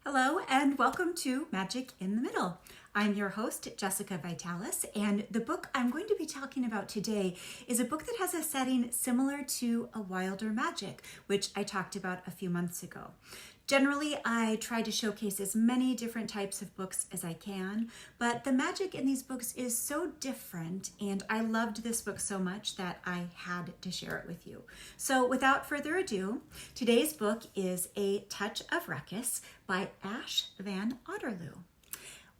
Hello and welcome to Magic in the Middle. I'm your host, Jessica Vitalis, and the book I'm going to be talking about today is a book that has a setting similar to A Wilder Magic, which I talked about a few months ago. Generally, I try to showcase as many different types of books as I can, but the magic in these books is so different, and I loved this book so much that I had to share it with you. So without further ado, today's book is A Touch of Ruckus by Ash Van Otterloo.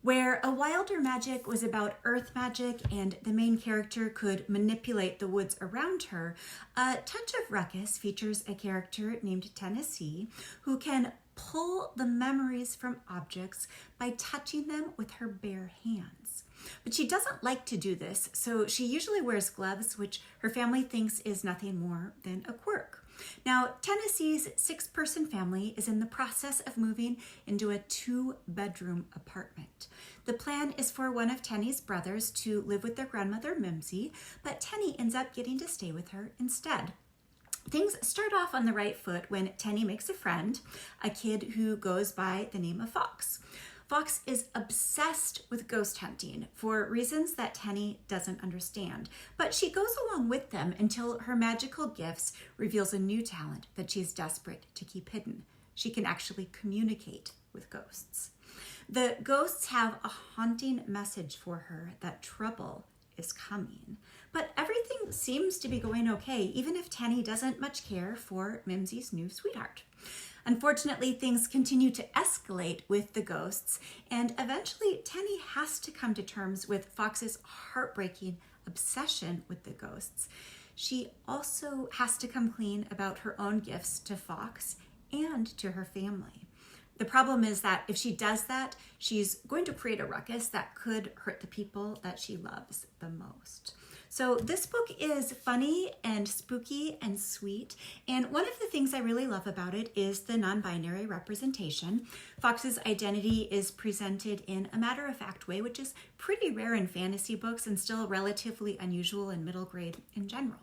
Where A Wilder Magic was about earth magic and the main character could manipulate the woods around her, A Touch of Ruckus features a character named Tennessee who can pull the memories from objects by touching them with her bare hands. But she doesn't like to do this, so she usually wears gloves, which her family thinks is nothing more than a quirk. Now, Tennessee's 6-person family is in the process of moving into a 2-bedroom apartment. The plan is for one of Tenny's brothers to live with their grandmother, Mimsy, but Tenny ends up getting to stay with her instead. Things start off on the right foot when Tenny makes a friend, a kid who goes by the name of Fox. Fox is obsessed with ghost hunting for reasons that Tenny doesn't understand, but she goes along with them until her magical gifts reveals a new talent that she's desperate to keep hidden. She can actually communicate with ghosts. The ghosts have a haunting message for her that trouble is coming, but everything seems to be going okay, even if Tenny doesn't much care for Mimsy's new sweetheart. Unfortunately, things continue to escalate with the ghosts, and eventually Tenny has to come to terms with Fox's heartbreaking obsession with the ghosts. She also has to come clean about her own gifts to Fox and to her family. The problem is that if she does that, she's going to create a ruckus that could hurt the people that she loves the most. So this book is funny and spooky and sweet, and one of the things I really love about it is the non-binary representation. Fox's identity is presented in a matter-of-fact way, which is pretty rare in fantasy books and still relatively unusual in middle grade in general.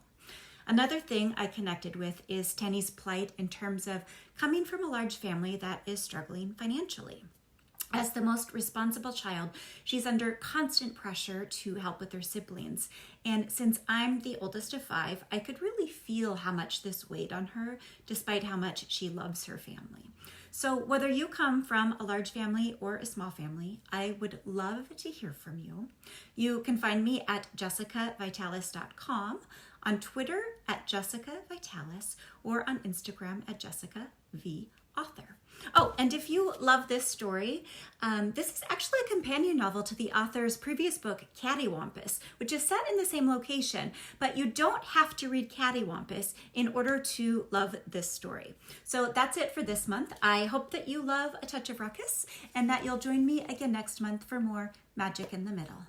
Another thing I connected with is Tenny's plight in terms of coming from a large family that is struggling financially. As the most responsible child, she's under constant pressure to help with her siblings. And since I'm the oldest of 5, I could really feel how much this weighed on her, despite how much she loves her family. So whether you come from a large family or a small family, I would love to hear from you. You can find me at jessicavitalis.com, on Twitter at Jessica Vitalis, or on Instagram at Jessica V Author. Oh, and if you love this story, this is actually a companion novel to the author's previous book, Cattywampus, which is set in the same location, but you don't have to read Cattywampus in order to love this story. So that's it for this month. I hope that you love A Touch of Ruckus and that you'll join me again next month for more Magic in the Middle.